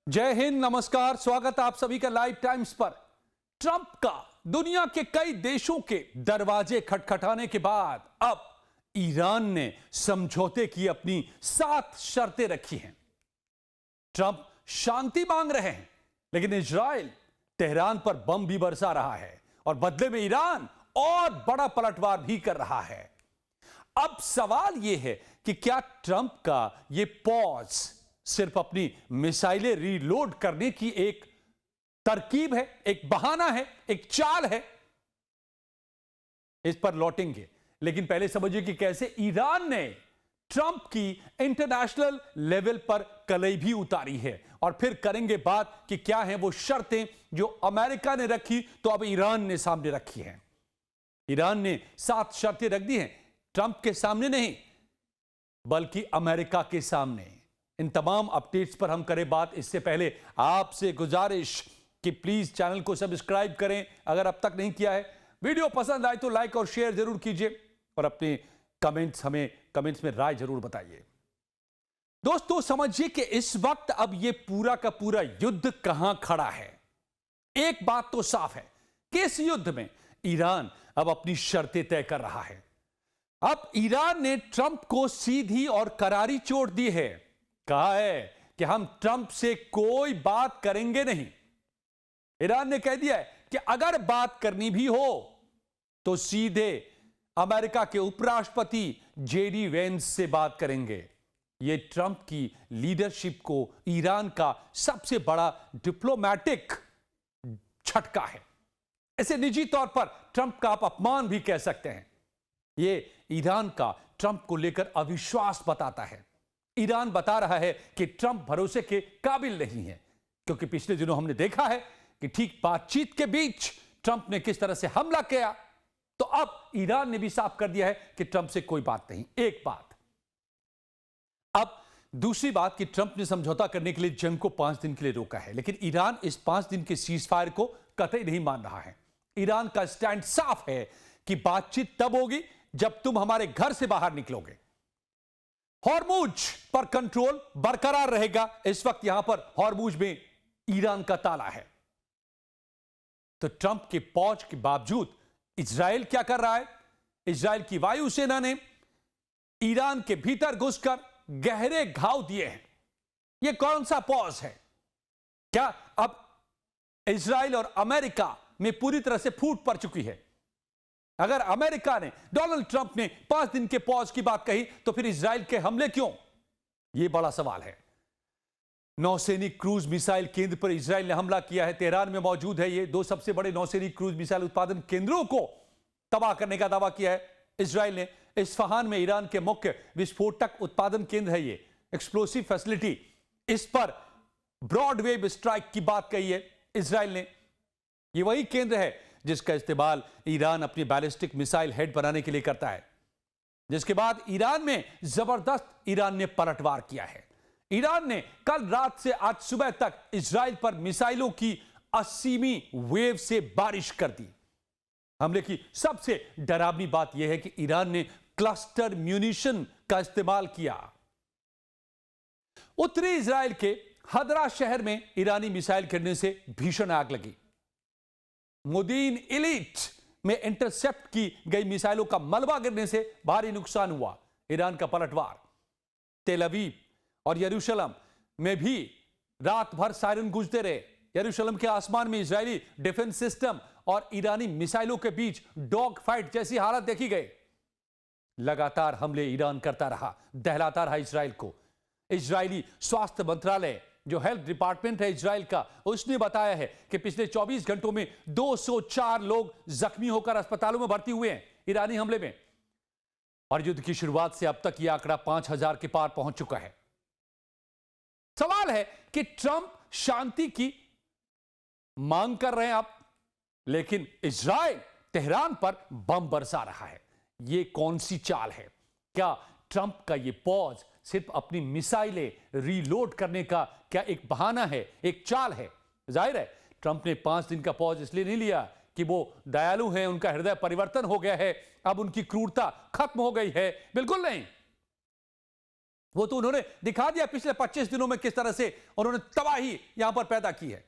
जय हिंद, नमस्कार, स्वागत है आप सभी का लाइव टाइम्स पर। ट्रंप का दुनिया के कई देशों के दरवाजे खटखटाने के बाद अब ईरान ने समझौते की अपनी 7 शर्तें रखी हैं। ट्रंप शांति मांग रहे हैं, लेकिन इजराइल तेहरान पर बम भी बरसा रहा है और बदले में ईरान और बड़ा पलटवार भी कर रहा है। अब सवाल यह है कि क्या ट्रंप का यह पॉज सिर्फ अपनी मिसाइलें रीलोड करने की एक तरकीब है, एक बहाना है, एक चाल है? इस पर लौटेंगे, लेकिन पहले समझिए कि कैसे ईरान ने ट्रंप की इंटरनेशनल लेवल पर कलई भी उतारी है, और फिर करेंगे बात कि क्या हैं वो शर्तें जो अमेरिका ने रखी तो अब ईरान ने सामने रखी हैं। ईरान ने 7 शर्तें रख दी हैं, ट्रंप के सामने नहीं बल्कि अमेरिका के सामने। इन तमाम अपडेट्स पर हम करें बात, इससे पहले आपसे गुजारिश कि प्लीज चैनल को सब्सक्राइब करें अगर अब तक नहीं किया है। वीडियो पसंद आए तो लाइक और शेयर जरूर कीजिए और अपने कमेंट्स में राय जरूर बताइए। दोस्तों, समझिए कि इस वक्त अब यह पूरा का पूरा युद्ध कहां खड़ा है। एक बात तो साफ है कि इस युद्ध में ईरान अब अपनी शर्तें तय कर रहा है। अब ईरान ने ट्रंप को सीधी और करारी चोट दी है। कहा है कि हम ट्रंप से कोई बात करेंगे नहीं। ईरान ने कह दिया है कि अगर बात करनी भी हो तो सीधे अमेरिका के उपराष्ट्रपति जेडी वेंस से बात करेंगे। यह ट्रंप की लीडरशिप को ईरान का सबसे बड़ा डिप्लोमैटिक झटका है। इसे निजी तौर पर ट्रंप का आप अपमान भी कह सकते हैं। यह ईरान का ट्रंप को लेकर अविश्वास बताता है। ईरान बता रहा है कि ट्रंप भरोसे के काबिल नहीं है, क्योंकि पिछले दिनों हमने देखा है कि ठीक बातचीत के बीच ट्रंप ने किस तरह से हमला किया। तो अब ईरान ने भी साफ कर दिया है कि ट्रंप से कोई बात नहीं। एक बात। अब दूसरी बात कि ट्रंप ने समझौता करने के लिए जंग को 5 दिन के लिए रोका है, लेकिन ईरान इस 5 दिन के सीजफायर को कतई नहीं मान रहा है। ईरान का स्टैंड साफ है कि बातचीत तब होगी जब तुम हमारे घर से बाहर निकलोगे। हॉर्मुज पर कंट्रोल बरकरार रहेगा। इस वक्त यहां पर हॉर्मुज में ईरान का ताला है। तो ट्रंप के पहुंच के बावजूद इजराइल क्या कर रहा है? इजराइल की वायुसेना ने ईरान के भीतर घुसकर गहरे घाव दिए हैं। यह कौन सा पॉज है? क्या अब इजराइल और अमेरिका में पूरी तरह से फूट पड़ चुकी है? अगर अमेरिका ने, डोनाल्ड ट्रंप ने 5 दिन के पॉज की बात कही, तो फिर इजराइल के हमले क्यों? यह बड़ा सवाल है। नौसैनिक क्रूज मिसाइल केंद्र पर इजराइल ने हमला किया है। तेहरान में मौजूद है ये 2 सबसे बड़े नौसैनिक क्रूज मिसाइल उत्पादन केंद्रों को तबाह करने का दावा किया है इजराइल ने। इस्फहान में ईरान के मुख्य विस्फोटक उत्पादन केंद्र है ये, एक्सप्लोसिव फैसिलिटी। इस पर ब्रॉड वेव स्ट्राइक की बात कही है इजराइल ने। यह वही केंद्र है जिसका इस्तेमाल ईरान अपनी बैलिस्टिक मिसाइल हेड बनाने के लिए करता है। जिसके बाद ईरान में जबरदस्त ईरान ने पलटवार किया है। ईरान ने कल रात से आज सुबह तक इजराइल पर मिसाइलों की 80वीं वेव से बारिश कर दी। हमले की सबसे डरावनी बात यह है कि ईरान ने क्लस्टर म्यूनिशन का इस्तेमाल किया। उत्तरी इजराइल के हदरा शहर में ईरानी मिसाइल गिरने से भीषण आग लगी। मोदीन इलीट में इंटरसेप्ट की गई मिसाइलों का मलबा गिरने से भारी नुकसान हुआ। ईरान का पलटवार। तेल अवीव और यरूशलेम में भी रात भर सायरन गूंजते रहे। यरूशलेम के आसमान में इजरायली डिफेंस सिस्टम और ईरानी मिसाइलों के बीच डॉग फाइट जैसी हालत देखी गई। लगातार हमले ईरान करता रहा, दहलाता रहा इजराइल को। इजरायली स्वास्थ्य मंत्रालय, जो हेल्थ डिपार्टमेंट है इजराइल का, उसने बताया है कि पिछले 24 घंटों में 204 लोग जख्मी होकर अस्पतालों में भर्ती हुए हैं ईरानी हमले में। और युद्ध की शुरुआत से अब तक यह आंकड़ा 5000 के पार पहुंच चुका है। सवाल है कि ट्रंप शांति की मांग कर रहे हैं अब, लेकिन इजराइल तेहरान पर बम बरसा रहा है। यह कौन सी चाल है? क्या ट्रंप का यह पॉज सिर्फ अपनी मिसाइलें रीलोड करने का क्या एक बहाना है, एक चाल है? जाहिर है ट्रंप ने 5 दिन का पॉज इसलिए नहीं लिया कि वो दयालु हैं, उनका हृदय परिवर्तन हो गया है, अब उनकी क्रूरता खत्म हो गई है। बिल्कुल नहीं। वो तो उन्होंने दिखा दिया पिछले 25 दिनों में किस तरह से उन्होंने तबाही यहां पर पैदा की है।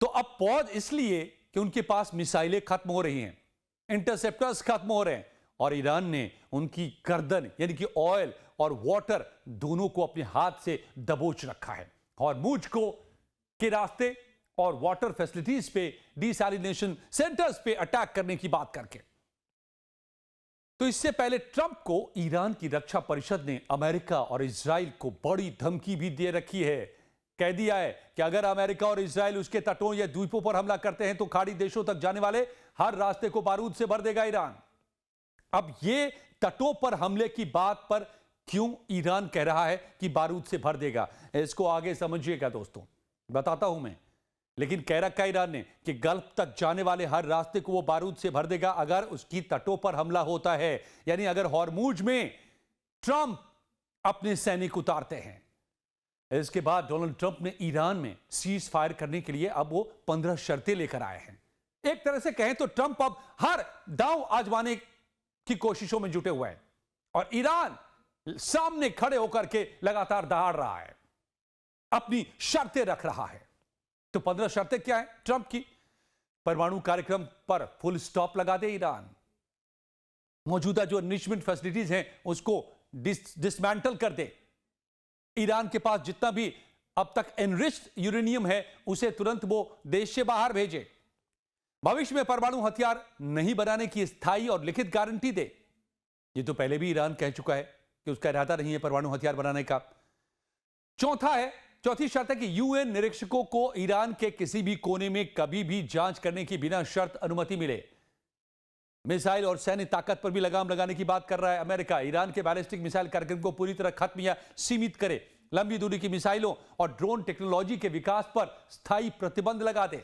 तो अब पॉज इसलिए कि उनके पास मिसाइलें खत्म हो रही हैं, इंटरसेप्टर्स खत्म हो रहे हैं, और ईरान ने उनकी गर्दन यानी कि ऑयल और वाटर दोनों को अपने हाथ से दबोच रखा है। हॉर्मुज को के रास्ते और वाटर फैसिलिटीज पे, डिसैलिनेशन सेंटर्स पे अटैक करने की बात करके। तो इससे पहले ट्रंप को ईरान की रक्षा परिषद ने अमेरिका और इजराइल को बड़ी धमकी भी दे रखी है। कह दिया है कि अगर अमेरिका और इजराइल उसके तटों या द्वीपों पर हमला करते हैं तो खाड़ी देशों तक जाने वाले हर रास्ते को बारूद से भर देगा ईरान। अब ये तटों पर हमले की बात पर क्यों ईरान कह रहा है कि बारूद से भर देगा, इसको आगे समझिएगा दोस्तों, बताता हूं मैं। लेकिन कह रखा है ईरान ने कि गल्फ तक जाने वाले हर रास्ते को वो बारूद से भर देगा अगर उसकी तटों पर हमला होता है, यानी अगर हॉर्मुज में ट्रंप अपने सैनिक उतारते हैं। इसके बाद डोनाल्ड ट्रंप ने ईरान में सीज फायर करने के लिए अब वो 15 शर्तें लेकर आए हैं। एक तरह से कहें तो ट्रंप अब हर दांव आजमाने की कोशिशों में जुटे हुए हैं और ईरान सामने खड़े होकर के लगातार दहाड़ रहा है, अपनी शर्तें रख रहा है। तो 15 शर्तें क्या है ट्रंप की? परमाणु कार्यक्रम पर फुल स्टॉप लगा दे ईरान, मौजूदा जो एनरिचमेंट फैसिलिटीज हैं उसको डिसमेंटल कर दे, ईरान के पास जितना भी अब तक एनरिच्ड यूरेनियम है उसे तुरंत वो देश से बाहर भेजे, भविष्य में परमाणु हथियार नहीं बनाने की स्थायी और लिखित गारंटी दे। ये तो पहले भी ईरान कह चुका है कि उसका इरादा नहीं है परमाणु हथियार बनाने का। चौथी शर्त है कि यूएन निरीक्षकों को ईरान के किसी भी कोने में कभी भी जांच करने की बिना शर्त अनुमति मिले। मिसाइल और सैन्य ताकत पर भी लगाम लगाने की बात कर रहा है अमेरिका। ईरान के बैलिस्टिक मिसाइल कार्यक्रम को पूरी तरह खत्म या सीमित करे, लंबी दूरी की मिसाइलों और ड्रोन टेक्नोलॉजी के विकास पर स्थायी प्रतिबंध लगा दे,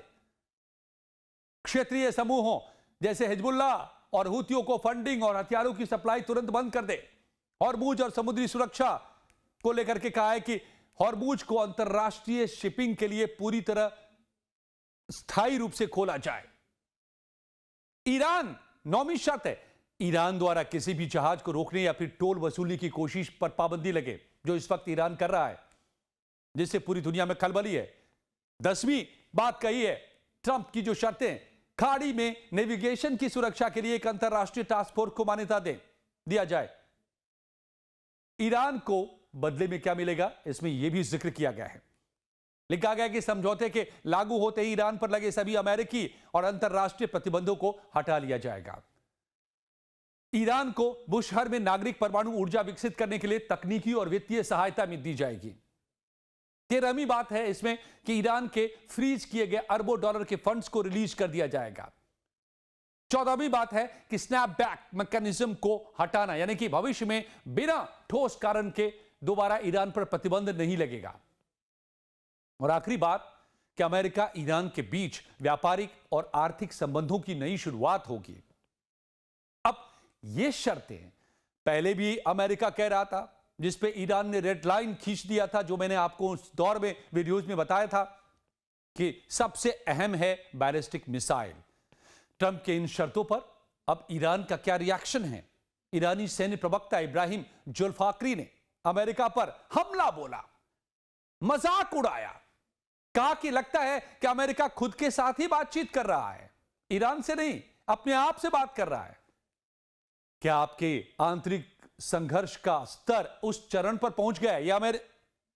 क्षेत्रीय समूहों जैसे हिजबुल्ला और हुतियों को फंडिंग और हथियारों की सप्लाई तुरंत बंद कर दे। हॉर्मुज और समुद्री सुरक्षा को लेकर के कहा है कि हॉर्मुज को अंतरराष्ट्रीय शिपिंग के लिए पूरी तरह स्थायी रूप से खोला जाए। ईरान 9वीं शर्त है, ईरान द्वारा किसी भी जहाज को रोकने या फिर टोल वसूली की कोशिश पर पाबंदी लगे, जो इस वक्त ईरान कर रहा है, जिससे पूरी दुनिया में खलबली है। 10वीं बात कही है ट्रंप की जो शर्तें, खाड़ी में नेविगेशन की सुरक्षा के लिए एक अंतरराष्ट्रीय टास्क फोर्स को मान्यता दिया जाए। ईरान को बदले में क्या मिलेगा, इसमें यह भी जिक्र किया गया है। लिखा गया कि समझौते के लागू होते ही ईरान पर लगे सभी अमेरिकी और अंतरराष्ट्रीय प्रतिबंधों को हटा लिया जाएगा। ईरान को बुशहर में नागरिक परमाणु ऊर्जा विकसित करने के लिए तकनीकी और वित्तीय सहायता में दी जाएगी। 13वीं बात है इसमें कि ईरान के फ्रीज किए गए अरबों डॉलर के फंड्स को रिलीज कर दिया जाएगा। 14वीं बात है कि स्नैपबैक मैकेनिज्म को हटाना, यानी कि भविष्य में बिना ठोस कारण के दोबारा ईरान पर प्रतिबंध नहीं लगेगा। और आखिरी बात कि अमेरिका ईरान के बीच व्यापारिक और आर्थिक संबंधों की नई शुरुआत होगी। अब ये शर्तें पहले भी अमेरिका कह रहा था, जिस पे ईरान ने रेड लाइन खींच दिया था, जो मैंने आपको उस दौर में वीडियोज में बताया था कि सबसे अहम है बैलिस्टिक मिसाइल। ट्रंप के इन शर्तों पर अब ईरान का क्या रिएक्शन है? ईरानी सैन्य प्रवक्ता इब्राहिम जुल्फाकरी ने अमेरिका पर हमला बोला, मजाक उड़ाया, कहा कि लगता है कि अमेरिका खुद के साथ ही बातचीत कर रहा है, ईरान से नहीं, अपने आप से बात कर रहा है। क्या आपके आंतरिक संघर्ष का स्तर उस चरण पर पहुंच गया है, या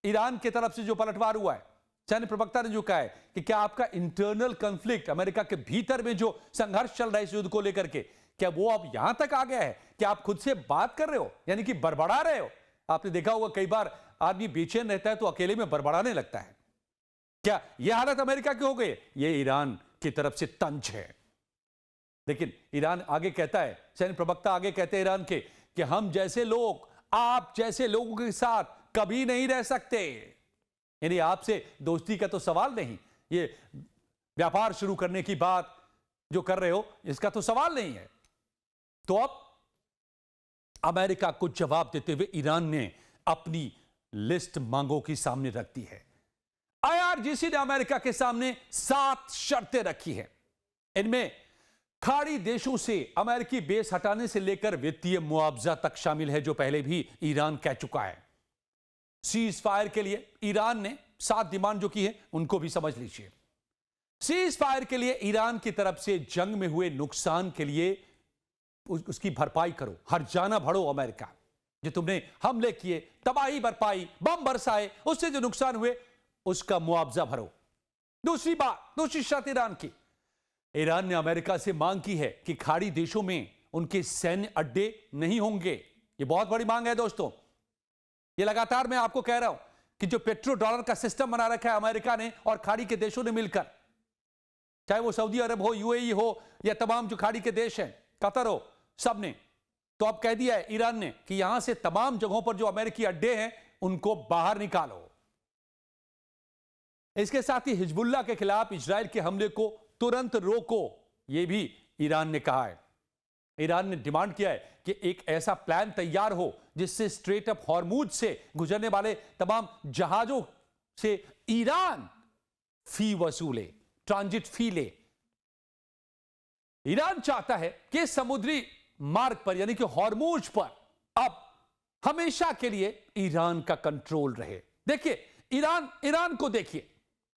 ईरान की तरफ से जो पलटवार हुआ है? सैन्य प्रवक्ता ने जो कहा है कि क्या आपका इंटरनल कॉन्फ्लिक्ट, अमेरिका के भीतर में जो संघर्ष चल रहा है इस युद्ध को लेकर के, क्या वो अब यहां तक आ गया है कि आप खुद से बात कर रहे हो, यानी कि बड़बड़ा रहे हो? आपने देखा होगा कई बार आदमी बेचैन रहता है तो अकेले में बड़बड़ाने लगता है। क्या यह हालत अमेरिका की हो गई? यह ईरान की तरफ से तंज है। लेकिन ईरान आगे कहता है, सैन्य प्रवक्ता आगे कहते हैं ईरान के, कि हम जैसे लोग आप जैसे लोगों के साथ कभी नहीं रह सकते, यानी आपसे दोस्ती का तो सवाल नहीं, ये व्यापार शुरू करने की बात जो कर रहे हो इसका तो सवाल नहीं है। तो अब अमेरिका को जवाब देते हुए ईरान ने अपनी लिस्ट मांगों की सामने रख दी है। आईआरजीसी ने अमेरिका के सामने 7 शर्तें रखी है। इनमें खाड़ी देशों से अमेरिकी बेस हटाने से लेकर वित्तीय मुआवजा तक शामिल है, जो पहले भी ईरान कह चुका है। सीज फायर के लिए ईरान ने 7 डिमांड जो की है उनको भी समझ लीजिए। सीज फायर के लिए ईरान की तरफ से जंग में हुए नुकसान के लिए उसकी भरपाई करो, हर जाना भरो अमेरिका, जो तुमने हमले किए, तबाही बरपाई, बम बरसाए, उससे जो नुकसान हुए उसका मुआवजा भरो। दूसरी बात, दूसरी शर्त ईरान की, ईरान ने अमेरिका से मांग की है कि खाड़ी देशों में उनके सैन्य अड्डे नहीं होंगे। यह बहुत बड़ी मांग है दोस्तों। यह लगातार मैं आपको कह रहा हूं कि जो पेट्रो डॉलर का सिस्टम बना रखा है अमेरिका ने और खाड़ी के देशों ने मिलकर, चाहे वो सऊदी अरब हो, यूएई हो या तमाम जो खाड़ी के देश हैं, कतर हो, सब ने तो अब कह दिया है ईरान ने कि यहां से तमाम जगहों पर जो अमेरिकी अड्डे हैं उनको बाहर निकालो। इसके साथ ही हिजबुल्लाह के खिलाफ इजराइल के हमले को तुरंत रोको, यह भी ईरान ने कहा है। ईरान ने डिमांड किया है कि एक ऐसा प्लान तैयार हो जिससे स्ट्रेट अप हॉर्मुज से गुजरने वाले तमाम जहाजों से ईरान फी वसूले, ट्रांजिट फी ले। ईरान चाहता है कि समुद्री मार्ग पर यानी कि हॉर्मुज पर अब हमेशा के लिए ईरान का कंट्रोल रहे। देखिए ईरान को देखिए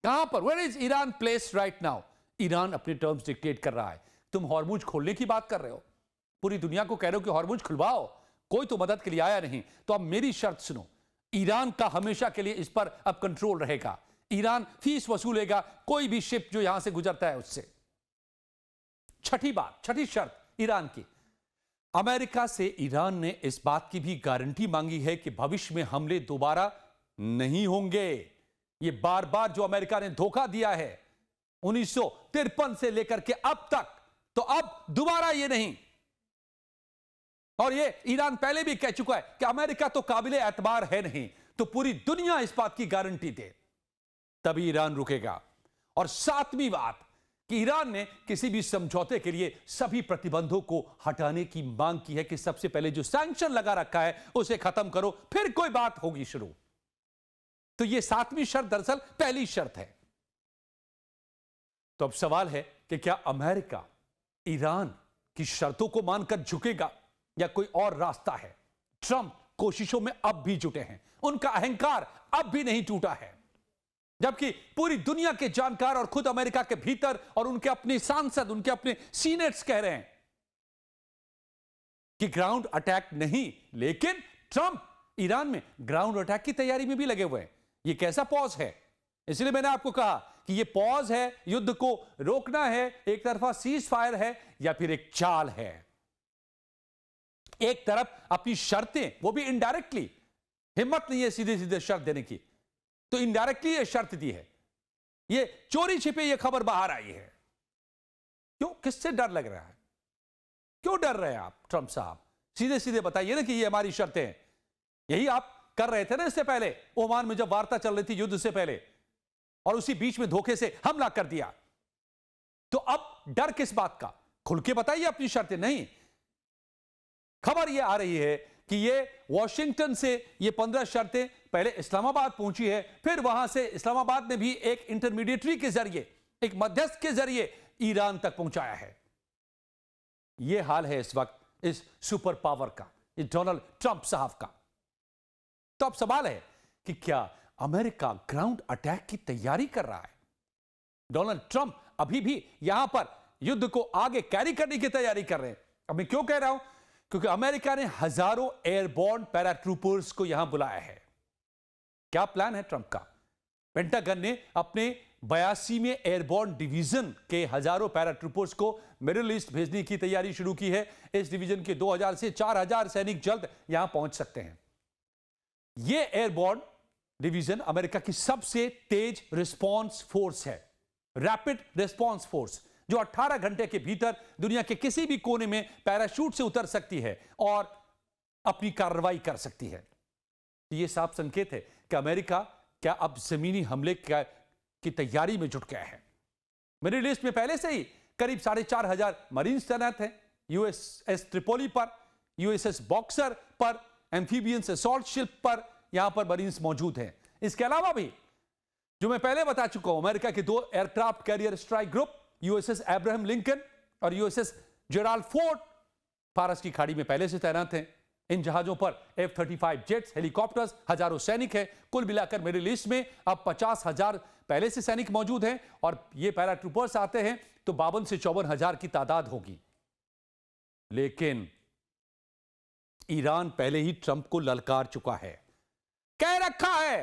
कहां पर, where is Iran place right now. Iran अपने टर्म्स डिक्टेट कर रहा है। तुम हॉर्मुज खोलने की बात कर रहे हो, पूरी दुनिया को कह रहे हो कि हॉर्मुज खुलवाओ, कोई तो मदद के लिए आया नहीं। तो अब मेरी शर्त सुनो, ईरान का हमेशा के लिए इस पर अब कंट्रोल रहेगा। ईरान फीस वसूलेगा कोई भी शिप जो यहां से गुजरता है उससे। छठी बात, छठी शर्त ईरान की, अमेरिका से ईरान ने इस बात की भी गारंटी मांगी है कि भविष्य में हमले दोबारा नहीं होंगे। ये बार बार जो अमेरिका ने धोखा दिया है 1953 से लेकर के अब तक, तो अब दोबारा ये नहीं। और ये ईरान पहले भी कह चुका है कि अमेरिका तो काबिले एतबार है नहीं, तो पूरी दुनिया इस बात की गारंटी दे तभी ईरान रुकेगा। और सातवीं बात कि ईरान ने किसी भी समझौते के लिए सभी प्रतिबंधों को हटाने की मांग की है कि सबसे पहले जो सैंक्शन लगा रखा है उसे खत्म करो, फिर कोई बात होगी शुरू। तो यह सातवीं शर्त दरअसल पहली शर्त है। तो अब सवाल है कि क्या अमेरिका ईरान की शर्तों को मानकर झुकेगा या कोई और रास्ता है। ट्रंप कोशिशों में अब भी जुटे हैं, उनका अहंकार अब भी नहीं टूटा है, जबकि पूरी दुनिया के जानकार और खुद अमेरिका के भीतर और उनके अपने सांसद, उनके अपने सीनेट्स कह रहे हैं कि ग्राउंड अटैक नहीं। लेकिन ट्रंप ईरान में ग्राउंड अटैक की तैयारी में भी लगे हुए हैं। यह कैसा पॉज है? इसलिए मैंने आपको कहा कि यह पॉज है, युद्ध को रोकना है, एक तरफा सीज फायर है या फिर एक चाल है। एक तरफ अपनी शर्तें, वो भी इनडायरेक्टली, हिम्मत नहीं है सीधे सीधे शर्त देने की, तो इनडायरेक्टली ये शर्त दी है। ये चोरी छिपे ये खबर बाहर आई है। क्यों? किससे डर लग रहा है? क्यों डर रहे हैं आप ट्रंप साहब? सीधे सीधे बताइए ना कि ये हमारी शर्तें हैं। यही आप कर रहे थे ना इससे पहले, ओमान में जब वार्ता चल रही थी युद्ध से पहले, और उसी बीच में धोखे से हमला कर दिया। तो अब डर किस बात का? खुल के बताइए अपनी शर्तें। नहीं, खबर यह आ रही है कि ये वॉशिंगटन से ये 15 शर्तें पहले इस्लामाबाद पहुंची है, फिर वहां से इस्लामाबाद ने भी एक इंटरमीडिएटरी के जरिए, एक मध्यस्थ के जरिए ईरान तक पहुंचाया है। यह हाल है इस वक्त इस सुपर पावर का, इस डोनाल्ड ट्रंप साहब का। तो अब सवाल है कि क्या अमेरिका ग्राउंड अटैक की तैयारी कर रहा है? डोनाल्ड ट्रंप अभी भी यहां पर युद्ध को आगे कैरी करने की तैयारी कर रहे हैं। अब मैं क्यों कह रहा हूं? क्योंकि अमेरिका ने हजारों एयरबोर्न पैराट्रूपर्स को यहां बुलाया है। क्या प्लान है ट्रंप का? पेंटागन ने अपने 82वें एयरबोर्न डिवीजन के हजारों पैराट्रूपर्स को मिडिल ईस्ट भेजने की तैयारी शुरू की है। इस डिवीजन के 2000 से 4000 सैनिक जल्द यहां पहुंच सकते हैं। यह एयरबोर्न डिवीजन अमेरिका की सबसे तेज रिस्पांस फोर्स है, रैपिड रिस्पांस फोर्स, जो 18 घंटे के भीतर दुनिया के किसी भी कोने में पैराशूट से उतर सकती है और अपनी कार्रवाई कर सकती है। यह साफ संकेत है कि अमेरिका क्या अब जमीनी हमले की तैयारी में जुट गया है। मिडिल ईस्ट में पहले से ही करीब 4500 मरीन्स तैनात हैं। यूएसएस ट्रिपोली पर, यूएसएस बॉक्सर पर, एम्फीबियंस असॉल्ट शिप पर यहां पर मरीन्स मौजूद हैं। इसके अलावा भी जो मैं पहले बता चुका हूं, अमेरिका के 2 aircraft carrier strike group, USS Abraham Lincoln और यूएसएस जेराल्ड फोर्ड, फारस की खाड़ी में पहले से तैनात हैं। इन जहाजों पर F-35 जेट्स, हेलीकॉप्टर्स, हजारों सैनिक हैं। कुल मिलाकर मिडिल ईस्ट में अब 50,000 पहले से सैनिक मौजूद हैं और ये पैराट्रूपर्स आते हैं तो 52 से 54,000 की तादाद होगी। लेकिन ईरान पहले ही ट्रंप को ललकार चुका है, कह रखा है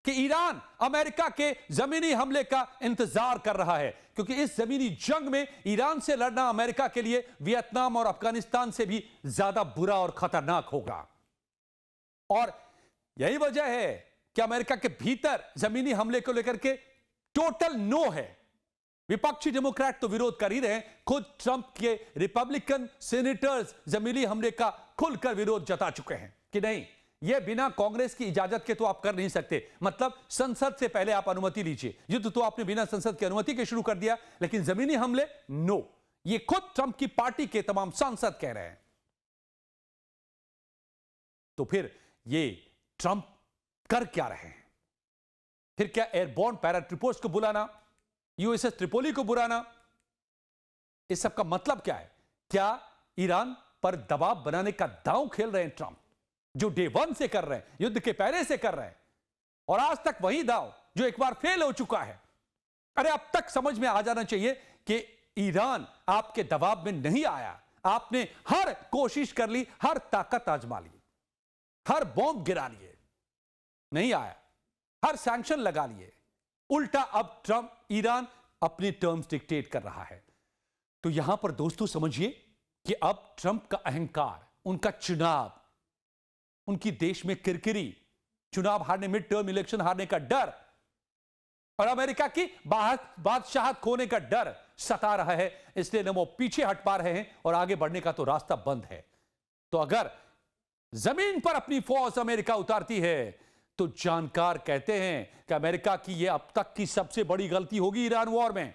कि ईरान अमेरिका के जमीनी हमले का इंतजार कर रहा है, क्योंकि इस जमीनी जंग में ईरान से लड़ना अमेरिका के लिए वियतनाम और अफगानिस्तान से भी ज्यादा बुरा और खतरनाक होगा। और यही वजह है कि अमेरिका के भीतर जमीनी हमले को लेकर के टोटल नो है। विपक्षी डेमोक्रेट तो विरोध कर ही रहे हैं, खुद ट्रंप के रिपब्लिकन सीनेटर्स जमीनी हमले का खुलकर विरोध जता चुके हैं कि नहीं, यह बिना कांग्रेस की इजाजत के तो आप कर नहीं सकते। मतलब संसद से पहले आप अनुमति लीजिए। युद्ध तो आपने बिना संसद की अनुमति के शुरू कर दिया, लेकिन जमीनी हमले नो। ये खुद ट्रंप की पार्टी के तमाम सांसद कह रहे हैं। तो फिर ये ट्रंप कर क्या रहे हैं? फिर क्या एयरबोर्न पैराट्रूपर्स को बुलाना, यूएसएस ट्रिपोली को बुलाना, इस सब का मतलब क्या है? क्या ईरान पर दबाव बनाने का दांव खेल रहे हैं ट्रंप, जो डे वन से कर रहे हैं, युद्ध के पहले से कर रहे हैं, और आज तक वही दांव जो एक बार फेल हो चुका है? अरे अब तक समझ में आ जाना चाहिए कि ईरान आपके दबाव में नहीं आया। आपने हर कोशिश कर ली, हर ताकत आजमा ली, हर बॉम्ब गिरा लिए, नहीं आया, हर सैंक्शन लगा लिए। उल्टा अब ट्रंप ईरान अपने टर्म्स डिक्टेट कर रहा है। तो यहां पर दोस्तों समझिए कि अब ट्रंप का अहंकार, उनका चुनाव, उनकी देश में किरकिरी, चुनाव हारने, मिड टर्म इलेक्शन हारने का डर और अमेरिका की बादशाहत खोने का डर सता रहा है। इसलिए न वो पीछे हट पा रहे हैं और आगे बढ़ने का तो रास्ता बंद है। तो अगर जमीन पर अपनी फौज अमेरिका उतारती है तो जानकार कहते हैं कि अमेरिका की यह अब तक की सबसे बड़ी गलती होगी ईरान वॉर में।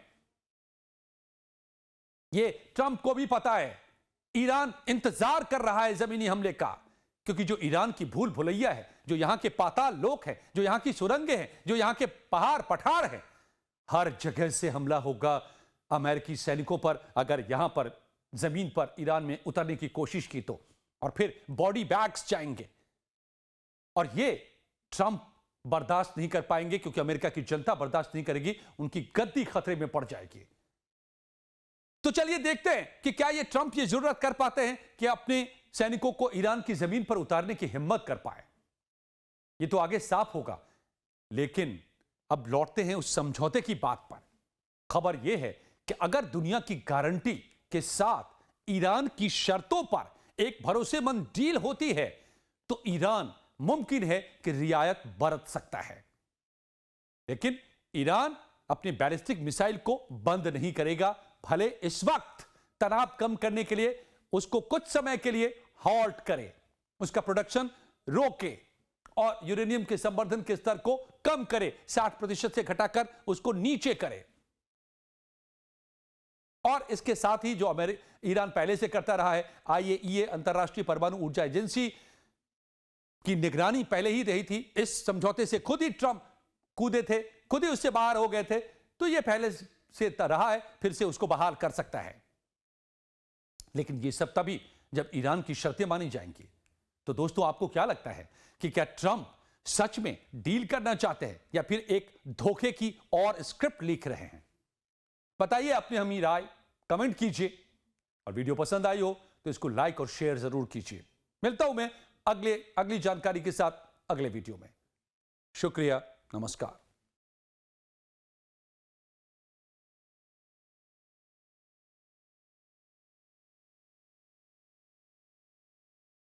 यह ट्रंप को भी पता है। ईरान इंतजार कर रहा है जमीनी हमले का, क्योंकि जो ईरान की भूल भुलैया है, जो यहां के पाताल लोक हैं, जो यहां की सुरंगें हैं, जो यहां के पहाड़ पठार हैं, हर जगह से हमला होगा अमेरिकी सैनिकों पर अगर यहां पर जमीन पर ईरान में उतरने की कोशिश की तो। और फिर बॉडी बैग्स जाएंगे और ये ट्रंप बर्दाश्त नहीं कर पाएंगे, क्योंकि अमेरिका की जनता बर्दाश्त नहीं करेगी, उनकी गद्दी खतरे में पड़ जाएगी। तो चलिए देखते हैं कि क्या ये ट्रंप ये जरूरत कर पाते हैं कि अपने सैनिकों को ईरान की जमीन पर उतारने की हिम्मत कर पाए। ये तो आगे साफ होगा। लेकिन अब लौटते हैं उस समझौते की बात पर। खबर यह है कि अगर दुनिया की गारंटी के साथ ईरान की शर्तों पर एक भरोसेमंद डील होती है तो ईरान मुमकिन है कि रियायत बरत सकता है। लेकिन ईरान अपनी बैलिस्टिक मिसाइल को बंद नहीं करेगा, भले इस वक्त तनाव कम करने के लिए उसको कुछ समय के लिए हॉल्ट करे, उसका प्रोडक्शन रोके और यूरेनियम के संवर्धन के स्तर को कम करे, 60% से घटाकर उसको नीचे करे। और इसके साथ ही जो ईरान पहले से करता रहा है, IAEA अंतरराष्ट्रीय परमाणु ऊर्जा एजेंसी की निगरानी पहले ही रही थी। इस समझौते से खुद ही ट्रंप कूदे थे, खुद ही उससे बाहर हो गए थे, तो यह पहले से रहा है, फिर से उसको बहाल कर सकता है। लेकिन यह सब तभी जब ईरान की शर्तें मानी जाएंगी। तो दोस्तों आपको क्या लगता है कि क्या ट्रंप सच में डील करना चाहते हैं या फिर एक धोखे की और स्क्रिप्ट लिख रहे हैं? बताइए अपनी हमें राय, कमेंट कीजिए। और वीडियो पसंद आई हो तो इसको लाइक और शेयर जरूर कीजिए। मिलता हूं मैं अगली जानकारी के साथ अगले वीडियो में। शुक्रिया, नमस्कार।